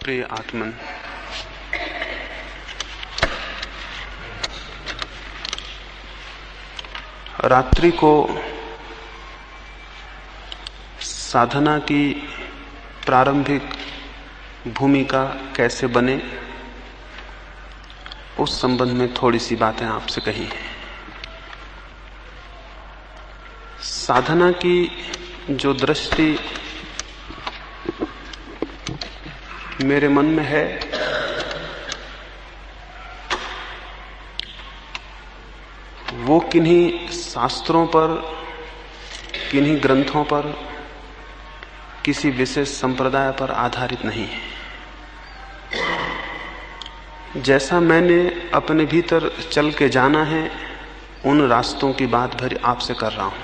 प्रिय आत्मन, रात्रि को साधना की प्रारंभिक भूमिका कैसे बने, उस संबंध में थोड़ी सी बातें आपसे कही हैं। साधना की जो दृष्टि मेरे मन में है, वो किन्हीं शास्त्रों पर, किन्हीं ग्रंथों पर, किसी विशेष संप्रदाय पर आधारित नहीं है। जैसा मैंने अपने भीतर चल के जाना है, उन रास्तों की बात भरी आपसे कर रहा हूं।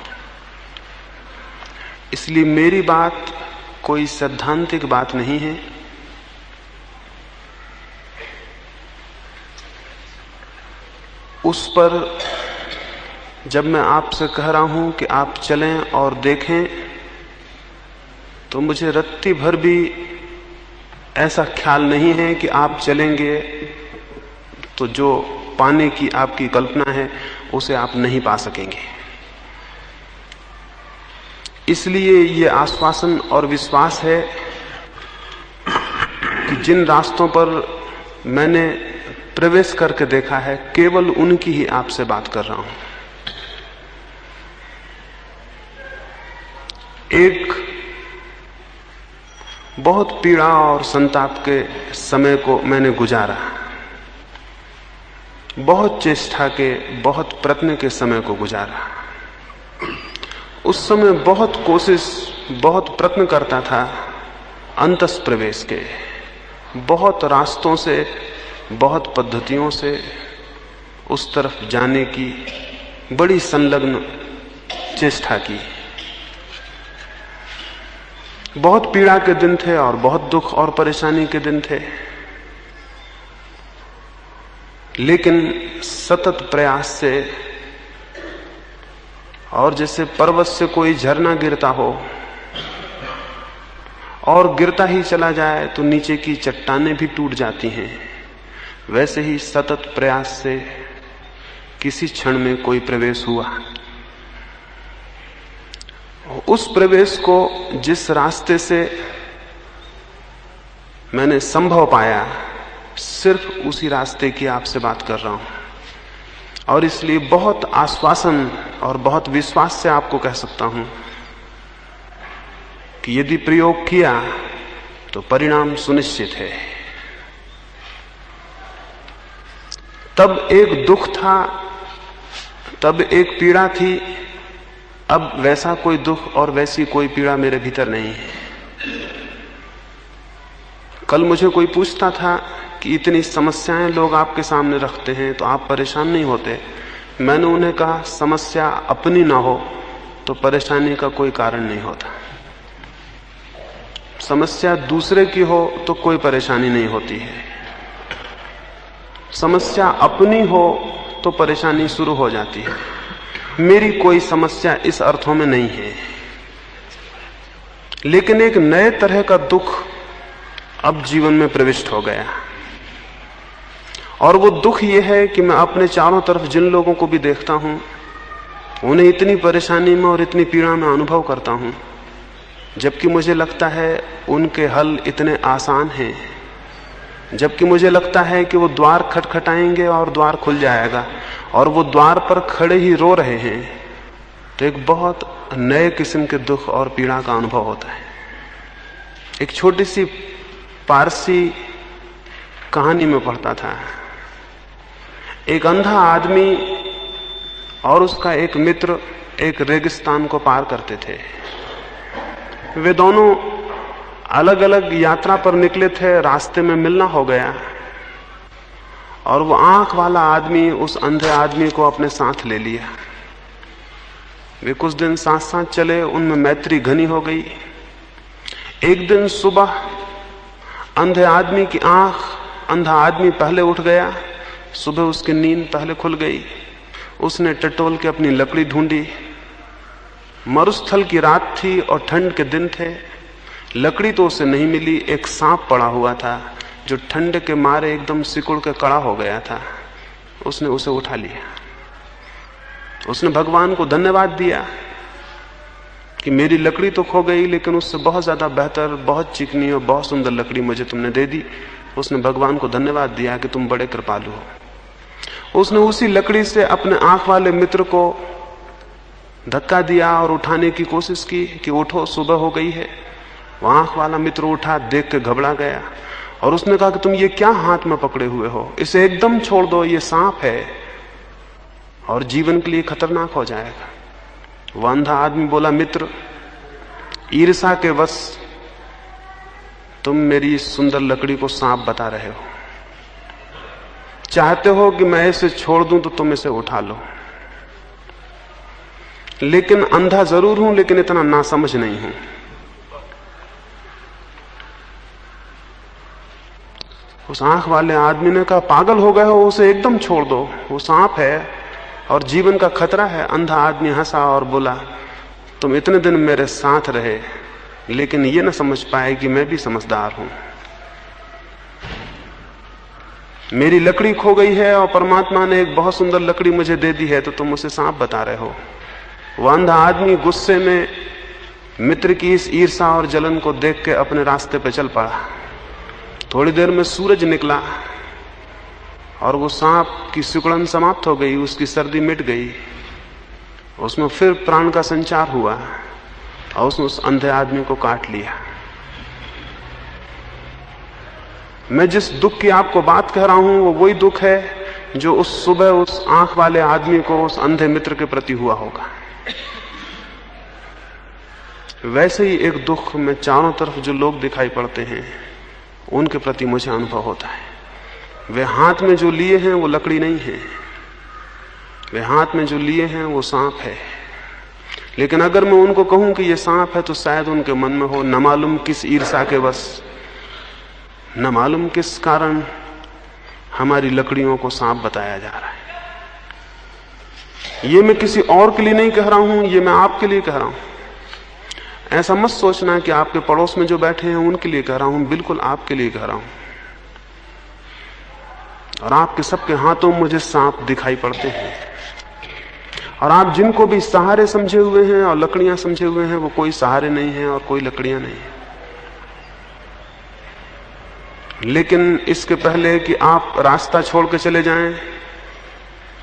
इसलिए मेरी बात कोई सैद्धांतिक बात नहीं है। उस पर जब मैं आपसे कह रहा हूं कि आप चलें और देखें, तो मुझे रत्ती भर भी ऐसा ख्याल नहीं है कि आप चलेंगे तो जो पाने की आपकी कल्पना है उसे आप नहीं पा सकेंगे। इसलिए ये आश्वासन और विश्वास है कि जिन रास्तों पर मैंने प्रवेश करके देखा है, केवल उनकी ही आपसे बात कर रहा हूं। एक बहुत पीड़ा और संताप के समय को मैंने गुजारा, बहुत चेष्टा के, बहुत प्रयत्न के समय को गुजारा। उस समय बहुत कोशिश, बहुत प्रयत्न करता था अंतस प्रवेश के, बहुत रास्तों से, बहुत पद्धतियों से उस तरफ जाने की बड़ी संलग्न चेष्टा की। बहुत पीड़ा के दिन थे और बहुत दुख और परेशानी के दिन थे, लेकिन सतत प्रयास से, और जैसे पर्वत से कोई झरना गिरता हो और गिरता ही चला जाए तो नीचे की चट्टानें भी टूट जाती हैं, वैसे ही सतत प्रयास से किसी क्षण में कोई प्रवेश हुआ। उस प्रवेश को जिस रास्ते से मैंने संभव पाया, सिर्फ उसी रास्ते की आपसे बात कर रहा हूं। और इसलिए बहुत आश्वासन और बहुत विश्वास से आपको कह सकता हूं कि यदि प्रयोग किया तो परिणाम सुनिश्चित है। तब एक दुख था, तब एक पीड़ा थी, अब वैसा कोई दुख और वैसी कोई पीड़ा मेरे भीतर नहीं है। कल मुझे कोई पूछता था कि इतनी समस्याएं लोग आपके सामने रखते हैं तो आप परेशान नहीं होते? मैंने उन्हें कहा, समस्या अपनी ना हो तो परेशानी का कोई कारण नहीं होता। समस्या दूसरे की हो तो कोई परेशानी नहीं होती है। समस्या अपनी हो तो परेशानी शुरू हो जाती है। मेरी कोई समस्या इस अर्थों में नहीं है, लेकिन एक नए तरह का दुख अब जीवन में प्रविष्ट हो गया। और वो दुख ये है कि मैं अपने चारों तरफ जिन लोगों को भी देखता हूं, उन्हें इतनी परेशानी में और इतनी पीड़ा में अनुभव करता हूं, जबकि मुझे लगता है उनके हल इतने आसान हैं, जबकि मुझे लगता है कि वो द्वार खटखटाएंगे और द्वार खुल जाएगा, और वो द्वार पर खड़े ही रो रहे हैं, तो एक बहुत नए किस्म के दुख और पीड़ा का अनुभव होता है। एक छोटी सी पारसी कहानी में पढ़ता था, एक अंधा आदमी और उसका एक मित्र एक रेगिस्तान को पार करते थे। वे दोनों अलग अलग यात्रा पर निकले थे, रास्ते में मिलना हो गया, और वो आंख वाला आदमी उस अंधे आदमी को अपने साथ ले लिया। वे कुछ दिन साथ साथ चले, उनमें मैत्री घनी हो गई। एक दिन सुबह अंधे आदमी की आंख, अंधा आदमी पहले उठ गया, सुबह उसकी नींद पहले खुल गई। उसने टटोल के अपनी लकड़ी ढूंढी। मरुस्थल की रात थी और ठंड के दिन थे, लकड़ी तो उसे नहीं मिली, एक सांप पड़ा हुआ था जो ठंड के मारे एकदम सिकुड़ के कड़ा हो गया था। उसने उसे उठा लिया। उसने भगवान को धन्यवाद दिया कि मेरी लकड़ी तो खो गई, लेकिन उससे बहुत ज्यादा बेहतर, बहुत चिकनी और बहुत सुंदर लकड़ी मुझे तुमने दे दी। उसने भगवान को धन्यवाद दिया कि तुम बड़े कृपालु हो। उसने उसी लकड़ी से अपने आंख वाले मित्र को धक्का दिया और उठाने की कोशिश की कि उठो, सुबह हो गई है। वह आंख वाला मित्र उठा, देख के घबरा गया और उसने कहा कि तुम ये क्या हाथ में पकड़े हुए हो, इसे एकदम छोड़ दो, ये सांप है और जीवन के लिए खतरनाक हो जाएगा। वह अंधा आदमी बोला, मित्र, ईर्ष्या के वश तुम मेरी इस सुंदर लकड़ी को सांप बता रहे हो। चाहते हो कि मैं इसे छोड़ दूं तो तुम इसे उठा लो, लेकिन अंधा जरूर हूं, लेकिन इतना नासमझ नहीं हूं। उस आंख वाले आदमी ने कहा, पागल हो गए हो, उसे एकदम छोड़ दो, वो सांप है और जीवन का खतरा है। अंधा आदमी हंसा और बोला, तुम इतने दिन मेरे साथ रहे लेकिन ये न समझ पाए कि मैं भी समझदार हूं। मेरी लकड़ी खो गई है और परमात्मा ने एक बहुत सुंदर लकड़ी मुझे दे दी है, तो तुम उसे सांप बता रहे हो। वह अंधा आदमी गुस्से में मित्र की इस ईर्ष्या और जलन को देख के अपने रास्ते पर चल पड़ा। थोड़ी देर में सूरज निकला और वो सांप की सिकुड़न समाप्त हो गई, उसकी सर्दी मिट गई, उसमें फिर प्राण का संचार हुआ और उसने उस अंधे आदमी को काट लिया। मैं जिस दुख की आपको बात कह रहा हूं वो वही दुख है जो उस सुबह उस आंख वाले आदमी को उस अंधे मित्र के प्रति हुआ होगा। वैसे ही एक दुख में चारों तरफ जो लोग दिखाई पड़ते हैं उनके प्रति मुझे अनुभव होता है। वे हाथ में जो लिए हैं वो लकड़ी नहीं है, वे हाथ में जो लिए हैं वो सांप है। लेकिन अगर मैं उनको कहूं कि ये सांप है तो शायद उनके मन में हो, न मालूम किस ईर्ष्या के वश, न मालूम किस कारण हमारी लकड़ियों को सांप बताया जा रहा है। ये मैं किसी और के लिए नहीं कह रहा हूं, ये मैं आपके लिए कह रहा हूं। ऐसा मत सोचना कि आपके पड़ोस में जो बैठे हैं उनके लिए कह रहा हूं, बिल्कुल आपके लिए कह रहा हूं। और आपके सबके हाथों मुझे सांप दिखाई पड़ते हैं, और आप जिनको भी सहारे समझे हुए हैं और लकड़ियां समझे हुए हैं वो कोई सहारे नहीं है और कोई लकड़ियां नहीं है। लेकिन इसके पहले कि आप रास्ता छोड़ के चले जाएं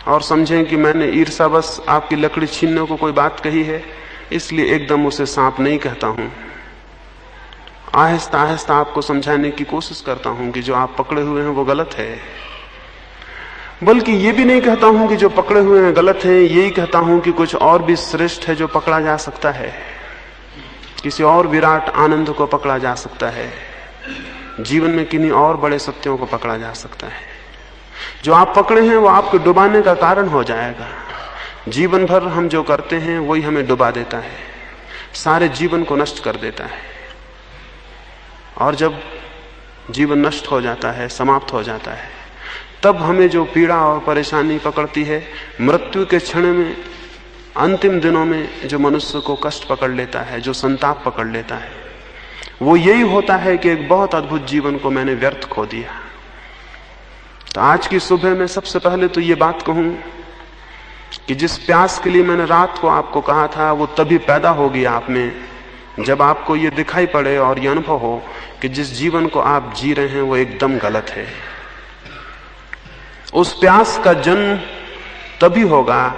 और समझें कि मैंने ईर्ष्यावश आपकी लकड़ी छीनने को कोई बात कही है, इसलिए एकदम उसे सांप नहीं कहता हूं। आहिस्ता आहिस्ता आपको समझाने की कोशिश करता हूं कि जो आप पकड़े हुए हैं वो गलत है। बल्कि ये भी नहीं कहता हूं कि जो पकड़े हुए हैं गलत है, यही कहता हूं कि कुछ और भी श्रेष्ठ है जो पकड़ा जा सकता है। किसी और विराट आनंद को पकड़ा जा सकता है, जीवन में किन्हीं और बड़े सत्यों को पकड़ा जा सकता है। जो आप पकड़े हैं वो आपके डुबाने का कारण हो जाएगा। जीवन भर हम जो करते हैं वही हमें डुबा देता है, सारे जीवन को नष्ट कर देता है। और जब जीवन नष्ट हो जाता है, समाप्त हो जाता है, तब हमें जो पीड़ा और परेशानी पकड़ती है, मृत्यु के क्षण में, अंतिम दिनों में जो मनुष्य को कष्ट पकड़ लेता है, जो संताप पकड़ लेता है, वो यही होता है कि एक बहुत अद्भुत जीवन को मैंने व्यर्थ खो दिया। तो आज की सुबह में सबसे पहले तो ये बात कहूं कि जिस प्यास के लिए मैंने रात को आपको कहा था वो तभी पैदा होगी आप में जब आपको ये दिखाई पड़े और ये अनुभव हो कि जिस जीवन को आप जी रहे हैं वो एकदम गलत है। उस प्यास का जन्म तभी होगा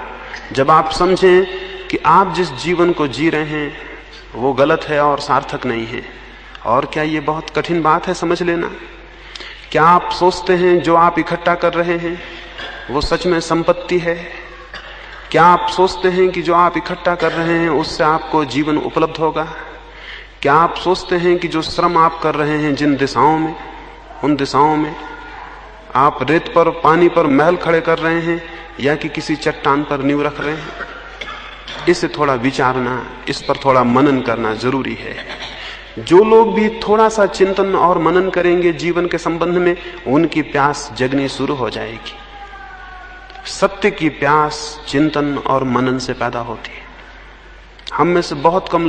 जब आप समझें कि आप जिस जीवन को जी रहे हैं वो गलत है और सार्थक नहीं है। और क्या ये बहुत कठिन बात है समझ लेना? क्या आप सोचते हैं जो आप इकट्ठा कर रहे हैं वो सच में संपत्ति है? क्या आप सोचते हैं कि जो आप इकट्ठा कर रहे हैं उससे आपको जीवन उपलब्ध होगा? क्या आप सोचते हैं कि जो श्रम आप कर रहे हैं जिन दिशाओं में, उन दिशाओं में आप रेत पर, पानी पर महल खड़े कर रहे हैं या कि किसी चट्टान पर नींव रख रहे हैं? इसे थोड़ा विचारना, इस पर थोड़ा मनन करना जरूरी है। जो लोग भी थोड़ा सा चिंतन और मनन करेंगे जीवन के संबंध में, उनकी प्यास जगनी शुरू हो जाएगी। सत्य की प्यास चिंतन और मनन से पैदा होती है। हम में से बहुत कम